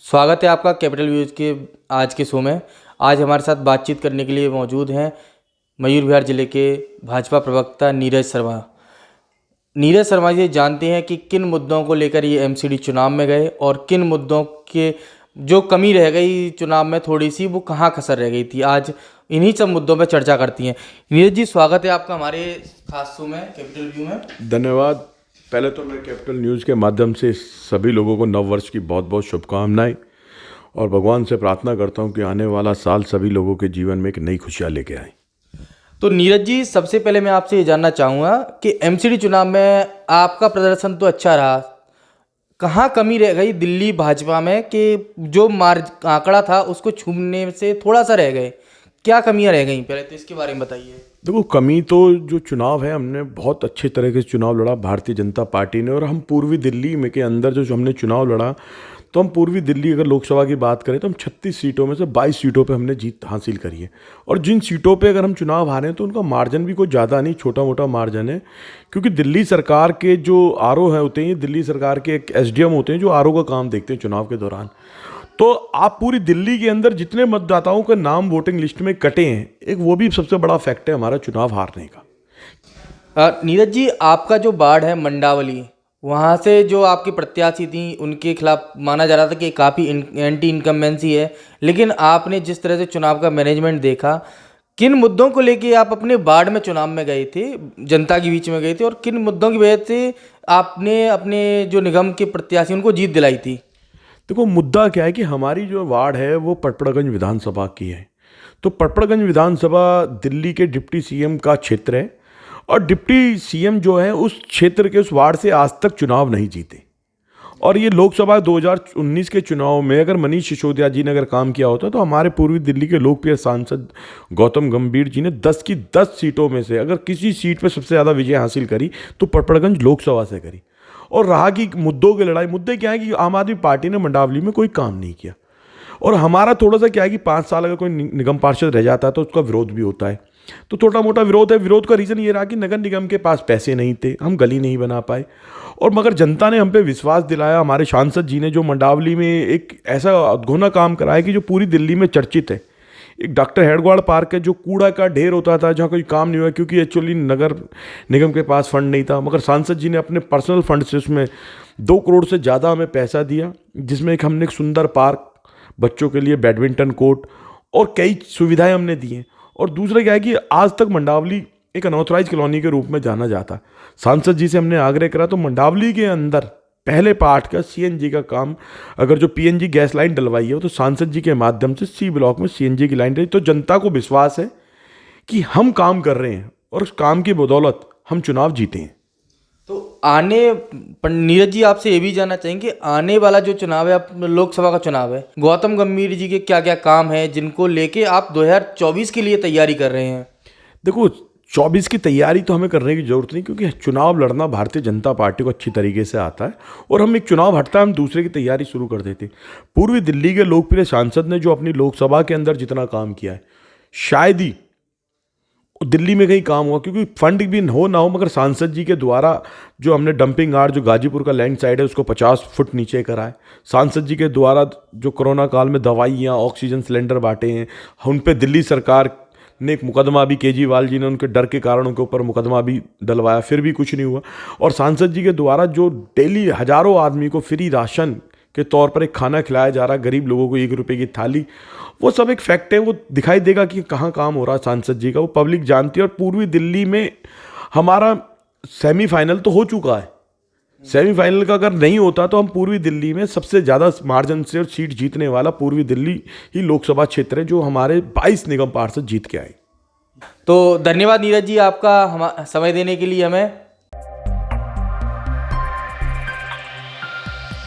स्वागत है आपका कैपिटल व्यूज के आज के शो में। आज हमारे साथ बातचीत करने के लिए मौजूद हैं मयूर विहार जिले के भाजपा प्रवक्ता नीरज शर्मा। नीरज शर्मा जी जानते हैं कि किन मुद्दों को लेकर ये एमसीडी चुनाव में गए और किन मुद्दों के जो कमी रह गई चुनाव में थोड़ी सी, वो कहाँ कसर रह गई थी। आज इन्हीं सब मुद्दों पर चर्चा करती हैं। नीरज जी, स्वागत है आपका हमारे खास शो में कैपिटल व्यू में। धन्यवाद। पहले तो मैं कैपिटल न्यूज़ के माध्यम से सभी लोगों को नव वर्ष की बहुत बहुत शुभकामनाएं और भगवान से प्रार्थना करता हूं कि आने वाला साल सभी लोगों के जीवन में एक नई खुशियां लेके आए। तो नीरज जी, सबसे पहले मैं आपसे ये जानना चाहूँगा कि एमसीडी चुनाव में आपका प्रदर्शन तो अच्छा रहा, कहाँ कमी रह गई दिल्ली भाजपा में कि जो आंकड़ा था उसको छूने से थोड़ा सा रह गए, क्या कमियाँ रह गई? पहले तो इसके बारे में बताइए। देखो, कमी तो जो चुनाव है, हमने बहुत अच्छे तरीके से चुनाव लड़ा भारतीय जनता पार्टी ने। और हम पूर्वी दिल्ली में के अंदर जो हमने चुनाव लड़ा, तो हम पूर्वी दिल्ली अगर लोकसभा की बात करें तो हम 36 सीटों में से 22 सीटों पे हमने जीत हासिल करी है। और जिन सीटों पे अगर हम चुनाव हारे हैं तो उनका मार्जिन भी कोई ज़्यादा नहीं, छोटा मोटा मार्जिन है। क्योंकि दिल्ली सरकार के जो आरओ है होते हैं, दिल्ली सरकार के एक एसडीएम होते हैं जो आरओ का काम देखते हैं चुनाव के दौरान। तो आप पूरी दिल्ली के अंदर जितने मतदाताओं के नाम वोटिंग लिस्ट में कटे हैं, एक वो भी सबसे बड़ा फैक्ट है हमारा चुनाव हारने का। नीरज जी, आपका जो वार्ड है मंडावली, वहाँ से जो आपकी प्रत्याशी थी उनके खिलाफ माना जा रहा था कि काफ़ी एंटी इनकम्बेंसी है, लेकिन आपने जिस तरह से चुनाव का मैनेजमेंट देखा, किन मुद्दों को लेके आप अपने वार्ड में चुनाव में गए थे, जनता के बीच में गए थे, और किन मुद्दों की वजह से आपने अपने जो निगम के प्रत्याशी उनको जीत दिलाई थी? देखो, मुद्दा क्या है कि हमारी जो वार्ड है वो पटपड़गंज विधानसभा की है। तो पटपड़गंज विधानसभा दिल्ली के डिप्टी सीएम का क्षेत्र है और डिप्टी सीएम जो है उस क्षेत्र के उस वार्ड से आज तक चुनाव नहीं जीते। और ये लोकसभा 2019 के चुनाव में अगर मनीष सिसोदिया जी ने अगर काम किया होता तो हमारे पूर्वी दिल्ली के लोकप्रिय सांसद गौतम गंभीर जी ने 10 की 10 सीटों में से अगर किसी सीट पर सबसे ज़्यादा विजय हासिल करी तो पटपड़गंज लोकसभा से करी। और रहा कि मुद्दों की लड़ाई, मुद्दे क्या है कि आम आदमी पार्टी ने मंडावली में कोई काम नहीं किया। और हमारा थोड़ा सा क्या है कि 5 साल अगर कोई निगम पार्षद रह जाता है तो उसका विरोध भी होता है। तो छोटा मोटा विरोध है। विरोध का रीज़न ये रहा कि नगर निगम के पास पैसे नहीं थे, हम गली नहीं बना पाए। और मगर जनता ने हम पे विश्वास दिलाया। हमारे सांसद जी ने जो मंडावली में एक ऐसा अद्भुत काम कराया कि जो पूरी दिल्ली में चर्चित है। एक डॉक्टर हेडगवार पार्क है जो कूड़ा का ढेर होता था, जहाँ कोई काम नहीं हुआ क्योंकि एक्चुअली नगर निगम के पास फंड नहीं था, मगर सांसद जी ने अपने पर्सनल फंड से उसमें 2 करोड़ से ज़्यादा हमें पैसा दिया, जिसमें हमने एक सुंदर पार्क, बच्चों के लिए बैडमिंटन कोर्ट और कई सुविधाएं हमने दी हैं। और दूसरा क्या है कि आज तक मंडावली एक अनऑथराइज कॉलोनी के रूप में जाना जाता है। सांसद जी से हमने आग्रह करा तो मंडावली के अंदर पहले पार्ट का सीएनजी का काम, अगर जो पीएनजी गैस लाइन डलवाई है तो सांसद जी के माध्यम से सी ब्लॉक में सीएनजी की लाइन रही। तो जनता को विश्वास है कि हम काम कर रहे हैं और उस काम की बदौलत हम चुनाव जीते हैं। तो नीरज जी, आपसे ये भी जानना चाहेंगे, आने वाला जो चुनाव है, लोकसभा का चुनाव है, गौतम गंभीर जी के क्या क्या काम है जिनको लेके आप 2024 के लिए तैयारी कर रहे हैं? देखो, 24 की तैयारी तो हमें करने की जरूरत नहीं, क्योंकि चुनाव लड़ना भारतीय जनता पार्टी को अच्छी तरीके से आता है। और हम एक चुनाव हटता है, हम दूसरे की तैयारी शुरू कर देते। पूर्वी दिल्ली के लोकप्रिय सांसद ने जो अपनी लोकसभा के अंदर जितना काम किया है, शायद ही दिल्ली में कहीं काम हुआ, क्योंकि फंड भी हो ना हो, मगर सांसद जी के द्वारा जो हमने डंपिंग यार्ड जो गाजीपुर का लैंड साइड है उसको 50 फुट नीचे करा है। सांसद जी के द्वारा जो कोरोना काल में दवाइयाँ, ऑक्सीजन सिलेंडर बांटे हैं, उन पर दिल्ली सरकार ने एक मुकदमा भी, केजरीवाल जी ने उनके डर के कारण उनके ऊपर मुकदमा भी डलवाया, फिर भी कुछ नहीं हुआ। और सांसद जी के द्वारा जो डेली हजारों आदमी को फ्री राशन के तौर पर एक खाना खिलाया जा रहा है, गरीब लोगों को 1 रुपये की थाली, वो सब एक फैक्ट है। वो दिखाई देगा कि कहाँ काम हो रहा है सांसद जी का, वो पब्लिक जानती है। और पूर्वी दिल्ली में हमारा सेमीफाइनल तो हो चुका है। सेमीफाइनल का अगर नहीं होता तो हम पूर्वी दिल्ली में सबसे ज़्यादा मार्जिन से सीट जीतने वाला पूर्वी दिल्ली ही लोकसभा क्षेत्र है, जो हमारे 22 निगम पार्षद जीत के आए। तो धन्यवाद नीरज जी, आपका समय देने के लिए हमें।